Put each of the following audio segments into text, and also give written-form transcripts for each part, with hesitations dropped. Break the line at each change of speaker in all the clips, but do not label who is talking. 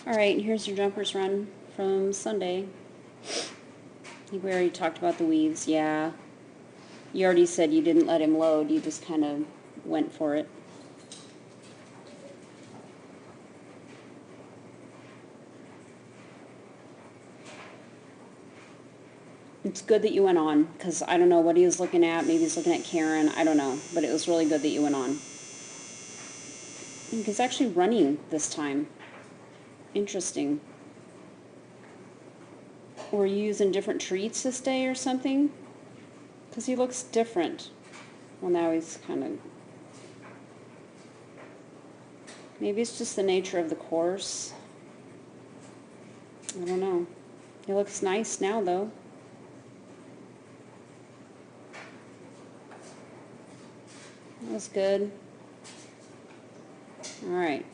Alright, here's your jumpers run from Sunday. We already talked about the weaves, yeah. You already said you didn't let him load, you just kind of went for it. It's good that you went on, because I don't know what he was looking at. Maybe he's looking at Karen, I don't know. But it was really good that you went on. He's actually running this time. Interesting. Were you using different treats this day or something? Because he looks different. Well, now he's kind of... Maybe it's just the nature of the course. I don't know. He looks nice now, though. That was good. Alright.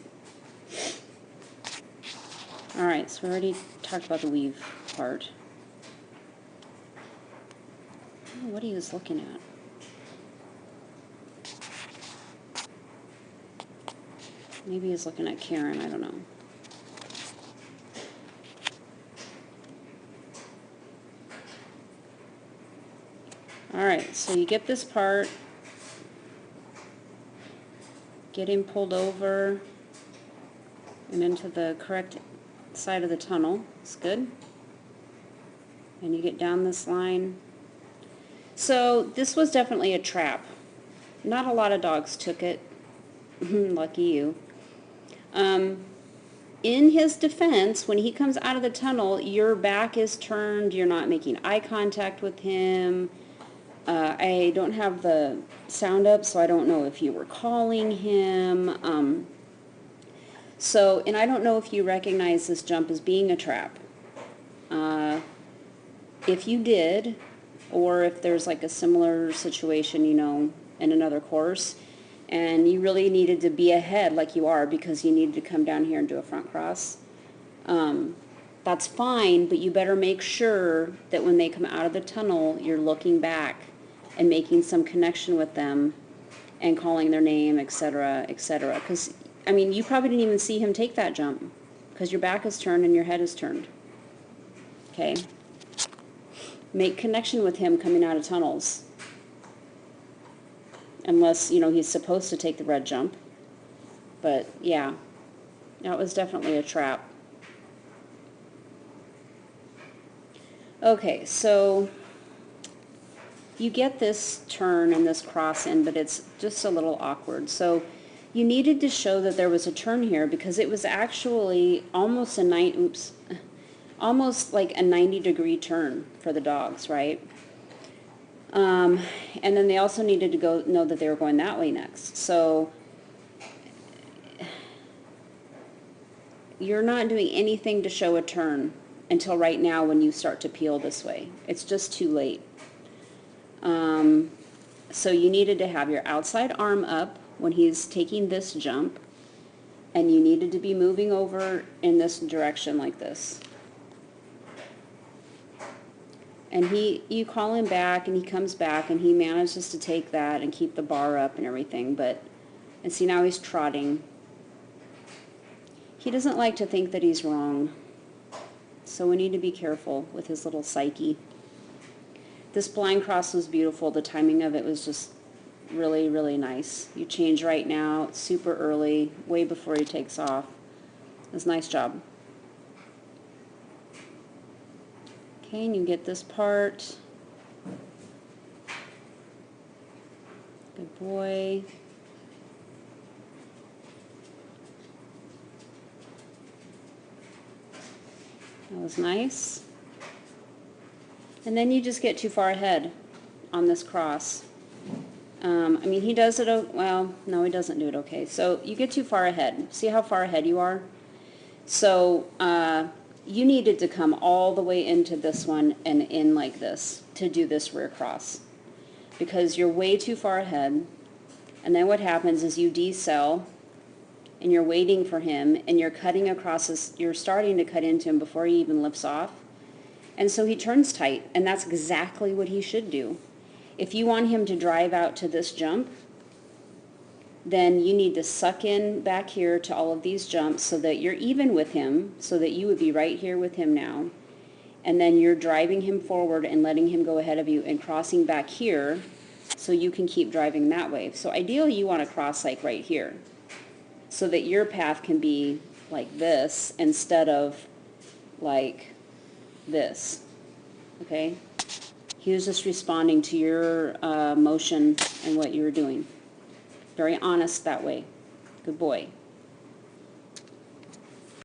Alright, so we already talked about the weave part. I don't know what he was looking at. Maybe he's looking at Karen, I don't know. Alright, so you get this part. Get him pulled over and into the correct side of the tunnel. It's good. And you get down this line. So this was definitely a trap. Not a lot of dogs took it. Lucky you. In his defense, when he comes out of the tunnel, your back is turned. You're not making eye contact with him. I don't have the sound up, so I don't know if you were calling him. And I don't know if you recognize this jump as being a trap. If you did, or if there's like a similar situation, you know, in another course, and you really needed to be ahead like you are because you needed to come down here and do a front cross, that's fine, but you better make sure that when they come out of the tunnel, you're looking back and making some connection with them and calling their name, etc., etc. Because, I mean, you probably didn't even see him take that jump because your back is turned and your head is turned. Okay? Make connection with him coming out of tunnels. Unless, you know, he's supposed to take the red jump. But, yeah, that was definitely a trap. Okay, so you get this turn and this cross in, but it's just a little awkward. So you needed to show that there was a turn here because it was actually almost almost like a 90-degree turn for the dogs, right? And then they also needed to know that they were going that way next. So you're not doing anything to show a turn until right now when you start to peel this way. It's just too late. So you needed to have your outside arm up when he's taking this jump, and you needed to be moving over in this direction like this. And you call him back, and he comes back, and he manages to take that and keep the bar up and everything, and see, now he's trotting. He doesn't like to think that he's wrong, so we need to be careful with his little psyche. This blind cross was beautiful. The timing of it was just really, really nice. You change right now, it's super early, way before he takes off. It was a nice job. Okay, and you get this part. Good boy. That was nice. And then you just get too far ahead on this cross. I mean, he does it, well, no, he doesn't do it okay. So you get too far ahead. See how far ahead you are? So you needed to come all the way into this one and in like this to do this rear cross. Because you're way too far ahead. And then what happens is you decel, and you're waiting for him, and you're cutting across this, you're starting to cut into him before he even lifts off. And so he turns tight, and that's exactly what he should do. If you want him to drive out to this jump, then you need to suck in back here to all of these jumps so that you're even with him, so that you would be right here with him now. And then you're driving him forward and letting him go ahead of you and crossing back here so you can keep driving that way. So ideally you want to cross like right here so that your path can be like this instead of like this, okay? He was just responding to your motion and what you were doing. Very honest that way. Good boy.